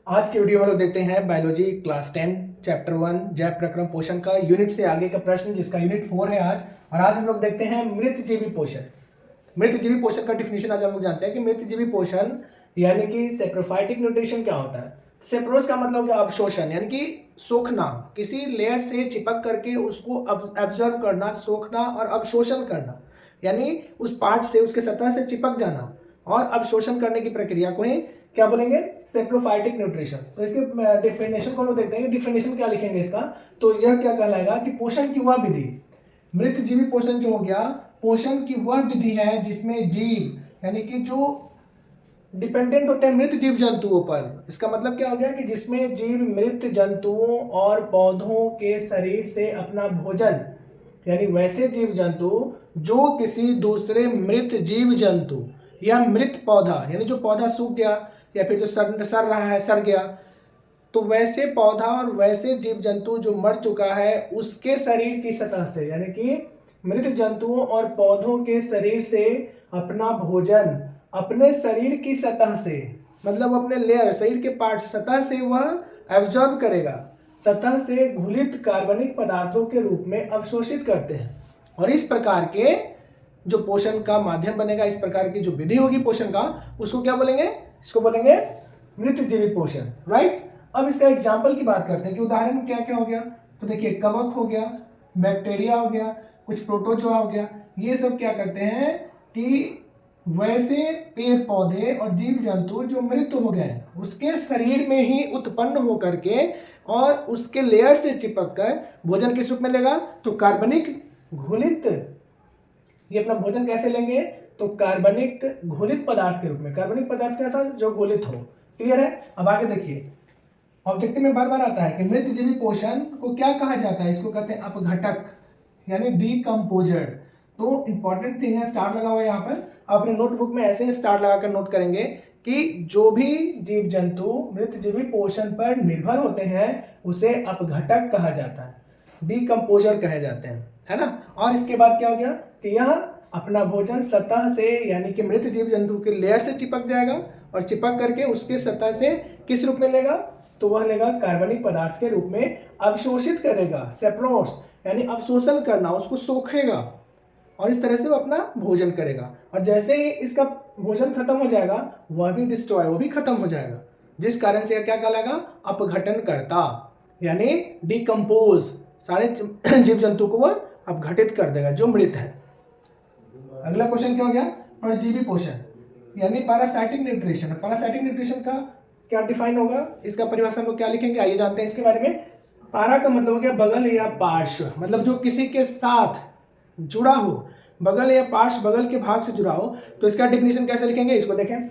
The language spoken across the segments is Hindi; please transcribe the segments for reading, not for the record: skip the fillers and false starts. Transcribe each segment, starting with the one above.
आज के वीडियो में लोग देखते हैं बायोलॉजी क्लास 10 चैप्टर 1 जैव प्रक्रम पोषण का यूनिट से आगे का प्रश्न जिसका यूनिट 4 है आज। और आज हम लोग देखते हैं मृतजीवी पोषण। मृतजीवी पोषण का डिफिनेशन आज हम लोग जानते हैं कि मृतजीवी पोषण यानी कि सेप्रोफाइटिक न्यूट्रिशन क्या होता है। सेप्रोस का मतलब क्या, अवशोषण यानी कि सोखना, किसी लेयर से चिपक करके उसको एब्जॉर्ब करना, सोखना और अवशोषण करना, यानी उस पार्ट से उसके सतह से चिपक जाना और अवशोषण करने की प्रक्रिया को ही क्या बोलेंगे, सेप्रोफाइटिक न्यूट्रिशन। तो इसके डिफिनेशन को लोग देखते हैं। डिफिनेशन क्या लिखेंगे इसका, तो यह क्या कहलाएगा कि पोषण की वह विधि, मृतजीवी पोषण जो हो गया, पोषण की वह विधि है जिसमें जीव यानी कि जो डिपेंडेंट होते हैं मृत जीव जंतुओं पर। इसका मतलब क्या हो गया कि जिसमें जीव मृत जंतुओं और पौधों के शरीर से अपना भोजन, यानी वैसे जीव जंतु जो किसी दूसरे मृत जीव जंतु या मृत पौधा, यानी जो पौधा सूख गया या फिर जो सड़ रहा है, सड़ गया, तो वैसे पौधा और वैसे जीव जंतु जो मर चुका है उसके शरीर की सतह से, यानी कि मृत जंतुओं और पौधों के शरीर से अपना भोजन अपने शरीर की सतह से, मतलब अपने लेयर, शरीर के पार्ट, सतह से वह एब्जॉर्ब करेगा, सतह से घुलित कार्बनिक पदार्थों के रूप में अवशोषित करते हैं। और इस प्रकार के जो पोषण का माध्यम बनेगा, इस प्रकार की जो विधि होगी पोषण का, उसको क्या बोलेंगे, इसको बोलेंगे मृतजीवी पोषण, राइट। अब इसका एग्जाम्पल की बात करते हैं कि उदाहरण क्या क्या हो गया। तो देखिए, कवक हो गया, बैक्टीरिया हो गया, कुछ प्रोटोजोआ हो गया, ये सब क्या करते हैं कि वैसे पेड़ पौधे और जीव जंतु जो मृत हो गए उसके शरीर में ही उत्पन्न होकर के और उसके लेयर से चिपक कर भोजन किस रूप में लेगा, तो कार्बनिक घुलित, ये अपना भोजन कैसे लेंगे, तो कार्बनिक घुलित पदार्थ के रूप में। कार्बनिक पदार्थ कैसा, जो घुलित हो। क्लियर है। अब आगे देखिए, ऑब्जेक्टिव में बार बार आता है कि मृतजीवी पोषण को क्या कहा जाता है, इसको कहते हैं अपघटक यानी डीकम्पोजर। तो इंपॉर्टेंट थिंग है, स्टार लगा हुआ है यहाँ पर। अपने नोटबुक में ऐसे स्टार लगाकर नोट करेंगे कि जो भी जीव जंतु मृतजीवी पोषण पर निर्भर होते हैं उसे अपघटक कहा जाता है, डीकम्पोजर कहे जाते हैं, है ना। और इसके बाद क्या हो गया कि यह अपना भोजन सतह से, यानी कि मृत जीव जंतु के लेयर से चिपक जाएगा और चिपक करके उसके सतह से किस रूप में लेगा, तो वह लेगा कार्बनिक पदार्थ के रूप में अवशोषित करेगा, सेप्रोस यानी अवशोषण करना, उसको सोखेगा और इस तरह से वो अपना भोजन करेगा। और जैसे ही इसका भोजन खत्म हो जाएगा वह भी डिस्ट्रॉय, वो भी खत्म हो जाएगा, जिस कारण से क्या कहलाएगा, अपघटन करता, यानी डिकम्पोज, सारे जीव जंतु को वह अपघटित कर देगा जो मृत है। अगला क्वेश्चन क्या हो गया, परजीवी पोषण यानी पैरासाइटिक न्यूट्रिशन। पैरासाइटिक न्यूट्रिशन का क्या डिफाइन होगा, इसका परिभाषा हम लोग क्या लिखेंगे, आइए जानते हैं इसके बारे में। पारा का मतलब हो गया बगल या पार्श्व, मतलब जो किसी के साथ जुड़ा हो, बगल या पार्श्व, बगल के भाग से जुड़ा हो। तो इसका डिफिनेशन कैसे लिखेंगे, इसको देखें।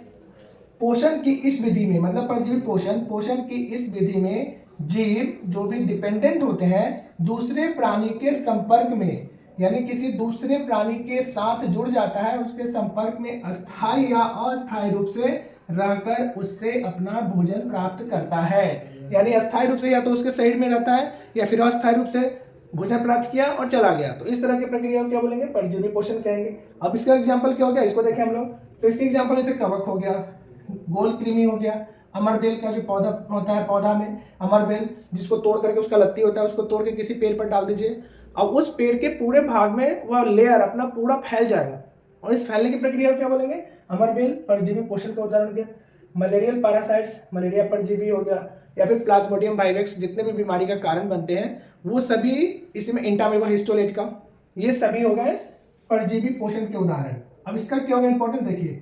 पोषण की इस विधि में, मतलब परजीवी पोषण, पोषण की इस विधि में जीव जो भी डिपेंडेंट होते हैं दूसरे प्राणी के संपर्क में, यानी किसी दूसरे प्राणी के साथ जुड़ जाता है, उसके संपर्क में अस्थायी या अस्थायी रूप से रहकर उससे अपना भोजन प्राप्त करता है। यानी अस्थायी रूप से या तो उसके शरीर में रहता है या फिर अस्थायी रूप से भोजन प्राप्त किया और चला गया, तो इस तरह की प्रक्रिया को क्या बोलेंगे, परजीवी पोषण कहेंगे। अब इसका एग्जाम्पल क्या हो गया, इसको देखें हम लोग। तो इसके एग्जाम्पल जैसे कवक हो गया, गोल कृमि हो गया, अमरबेल का जो पौधा होता है, पौधा में अमरबेल जिसको तोड़ करके उसका लत्ती होता है उसको तोड़ के किसी पेड़ पर डाल दीजिए, अब उस पेड़ के पूरे भाग में वह लेयर अपना पूरा फैल जाएगा और इस फैलने की प्रक्रिया को क्या बोलेंगे, अमरबेल। परजीवी पोषण का उदाहरण क्या, मलेरियल पैरासाइट्स, मलेरिया परजीवी हो गया, या फिर प्लाज्मोडियम वाइवेक्स, जितने भी बीमारी का कारण बनते हैं वो सभी इसमें, इंटामेवा हिस्टोलेट का, ये सभी हो गए परजीवी पोषण के उदाहरण। अब इसका क्या होगा इंपॉर्टेंस, देखिए,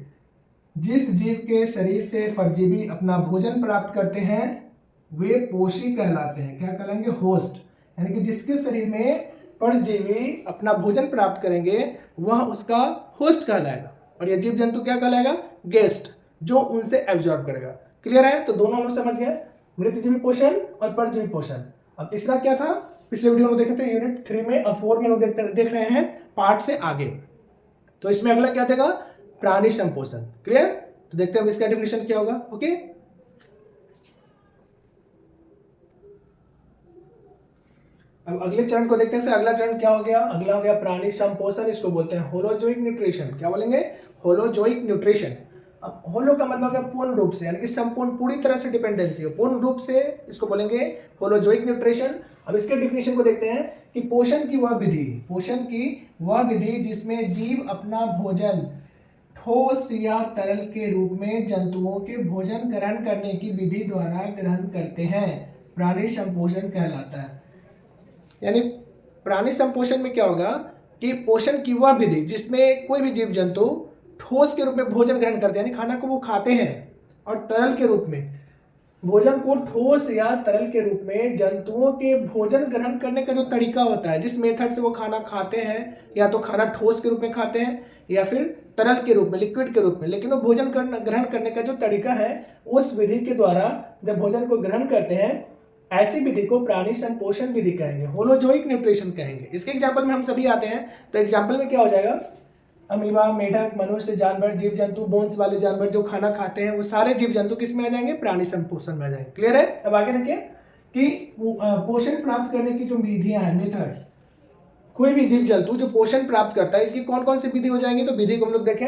जिस जीव के शरीर से परजीवी अपना भोजन प्राप्त करते हैं वे पोषी कहलाते हैं। क्या कहलाएंगे, होस्ट, यानी कि जिसके शरीर में परजीवी अपना भोजन प्राप्त करेंगे वह उसका होस्ट कहलाएगा, और यह जीव जंतु क्या कहलाएगा, गेस्ट, जो उनसे एब्जॉर्ब करेगा। क्लियर है। तो दोनों हम समझ गए, मृतजीवी पोषण और परजीवी पोषण। अब तीसरा क्या था, पिछले वीडियो में देखे थे, यूनिट 3 में और 4 में लोग देख रहे हैं पार्ट से आगे। तो इसमें अगला क्या देगा, प्राणी संपोषण। क्लियर। तो देखते हैं इसका डेफिनेशन क्या होगा। ओके, अब अगले चरण को देखते हैं। अगला चरण क्या हो गया, अगला हो गया प्राणी संपोषण, इसको बोलते हैं होलोजोइक न्यूट्रिशन। क्या बोलेंगे, होलोजोइक न्यूट्रिशन। अब होलो का मतलब है पूर्ण रूप से, यानी कि संपूर्ण पूरी तरह से डिपेंडेंसी हो, पूर्ण रूप से इसको बोलेंगे होलोजोइक न्यूट्रिशन। अब इसके डिफिनेशन को देखते हैं कि पोषण की वह विधि जिसमें जीव अपना भोजन ठोस या तरल के रूप में जंतुओं के भोजन ग्रहण करने की विधि द्वारा ग्रहण करते हैं, प्राणी संपोषण कहलाता है। यानी प्राणी संपोषण में क्या होगा कि पोषण की वह विधि जिसमें कोई भी जीव जंतु ठोस के रूप में भोजन ग्रहण करते हैं, यानी खाना को वो खाते हैं, और तरल के रूप में भोजन को ठोस या तरल के रूप में जंतुओं के भोजन ग्रहण करने का जो तरीका होता है, जिस मेथड से वो खाना खाते हैं, या तो खाना ठोस के रूप में खाते हैं या फिर तरल के रूप में, लिक्विड के रूप में, लेकिन वो भोजन ग्रहण करने का जो तरीका है उस विधि के द्वारा जब भोजन को ग्रहण करते हैं, ऐसी विधि को प्राणी संपोषण विधि कहेंगे, होलोजोइक न्यूट्रिशन कहेंगे। इसके एग्जाम्पल में हम सभी आते हैं, तो एग्जाम्पल में क्या हो जाएगा, अमीबा, मेढक, मनुष्य, जानवर, जीव जंतु, बोन्स वाले जानवर जो खाना खाते हैं वो सारे जीव जंतु किस में आ जाएंगे, प्राणी संपोषण में आ जाएंगे। क्लियर है। अब आगे देखिए कि पोषण प्राप्त करने की जो विधियां हैं, मेथड्स, कोई भी जीव जंतु जो पोषण प्राप्त करता है, इसकी कौन कौन सी विधि हो जाएंगी, तो विधि को हम लोग देखें।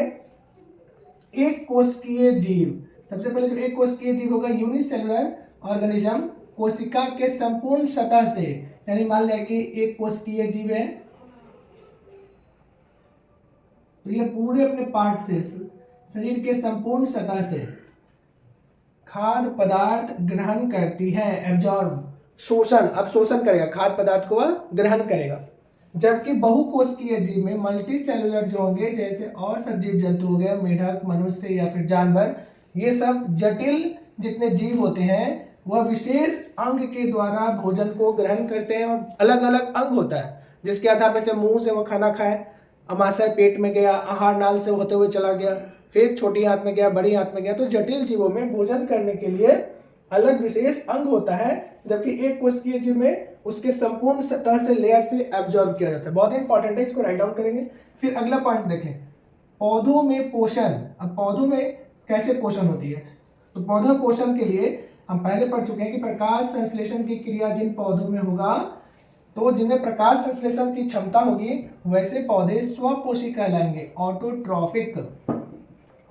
एक कोशिकीय जीव, सबसे पहले जो एक कोशिकीय जीव होगा यूनिसेलुलर ऑर्गेनिज्म, कोशिका के संपूर्ण सतह से, यानी मान लिया कि एक कोशिकीय जीव है तो ये पूरे अपने पार्ट से, शरीर के संपूर्ण सतह से खाद्य पदार्थ ग्रहण करती है, एब्जॉर्ब, शोषण, अब शोषण करेगा, खाद्य पदार्थ को वह ग्रहण करेगा। जबकि बहुकोशिकीय जीव में मल्टी सेलुलर जो होंगे, जैसे और सब जीव जंतु हो गए, मेढक, मनुष्य या फिर जानवर, ये सब जटिल जितने जीव होते हैं वह विशेष अंग के द्वारा भोजन को ग्रहण करते हैं, और अलग अलग अंग होता है जिसके आधार पर से मुंह से वो खाना खाए, अमाशय पेट में गया, आहार नाल से होते हुए चला गया, फिर छोटी हाथ में गया, बड़ी हाथ में गया। तो जटिल जीवों में भोजन करने के लिए अलग विशेष अंग होता है, जबकि एक कोशिकीय जीव में उसके संपूर्ण सतह से, लेयर से एब्जॉर्ब किया जाता है। बहुत इंपॉर्टेंट है, इसको राइट डाउन करेंगे। फिर अगला पॉइंट देखें, पौधों में पोषण। अब पौधों में कैसे पोषण होती है, तो पौधा पोषण के लिए हम पहले पढ़ चुके हैं कि प्रकाश संश्लेषण की क्रिया जिन पौधों में होगा, तो जिनमें प्रकाश संश्लेषण की क्षमता होगी वैसे पौधे स्वपोषी कहलाएंगे, ऑटोट्रॉफिक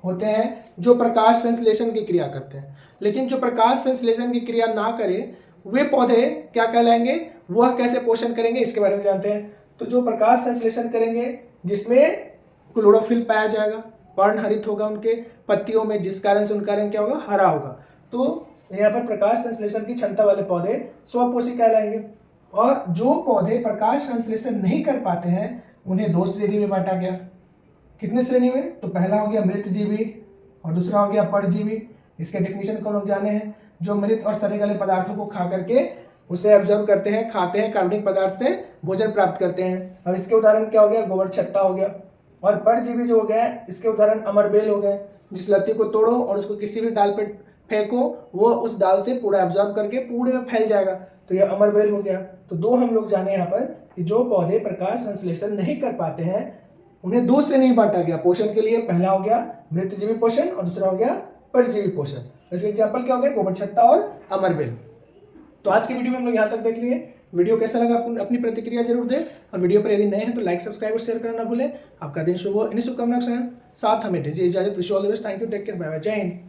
होते हैं, जो प्रकाश संश्लेषण की क्रिया करते हैं। लेकिन जो प्रकाश संश्लेषण की क्रिया ना करे वे पौधे क्या कहलाएंगे, वह कैसे पोषण करेंगे, इसके बारे में जानते हैं। तो जो प्रकाश संश्लेषण करेंगे जिसमें क्लोरोफिल पाया जाएगा, पर्णहरित होगा उनके पत्तियों में, जिस कारण से उनका रंग क्या होगा, हरा होगा, तो यहाँ पर प्रकाश संश्लेषण की क्षमता वाले पौधे स्वपोषी कहलाएंगे। और जो पौधे प्रकाश संश्लेषण नहीं कर पाते हैं उन्हें दो श्रेणी में बांटा गया। कितने श्रेणी में, तो पहला हो गया मृतजीवी और दूसरा हो गया परजीवी। इसके डेफिनेशन को लोग जाने हैं, जो मृत और सड़े गले पदार्थों को खा करके उसे एब्जॉर्ब करते हैं, खाते हैं, कार्बनिक पदार्थ से भोजन प्राप्त करते हैं। और इसके उदाहरण क्या हो गया, गोबर छत्ता हो गया। और परजीवी जो हो गया, इसके उदाहरण अमरबेल हो गए, जिस लत्ती को तोड़ो और उसको किसी भी डाल पे फेंको, वो उस डाल से पूरा एब्जॉर्ब करके पूरे में फैल जाएगा, तो ये अमरबेल हो गया। तो दो हम लोग जाने यहाँ पर कि जो पौधे प्रकाश संश्लेषण नहीं कर पाते हैं उन्हें दो श्रेणी में बांटा गया पोषण के लिए। पहला हो गया मृतजीवी पोषण और दूसरा हो गया परजीवी पोषण। जैसे एग्जाम्पल क्या हो गया, गोबर छत्ता और अमरबेल। तो आज की वीडियो में हम लोग यहाँ तक देख लिए। वीडियो कैसा लगा अपनी प्रतिक्रिया जरूर दें, और वीडियो पर यदि नए हैं तो लाइक, सब्सक्राइब और शेयर करना ना भूलें। आपका दिन शुभ हो, इन्हीं शुभकामनाओं के साथ हमें दीजिए इजाजत। Wish you all the best. Thank you, take care, bye bye, जय हिंद।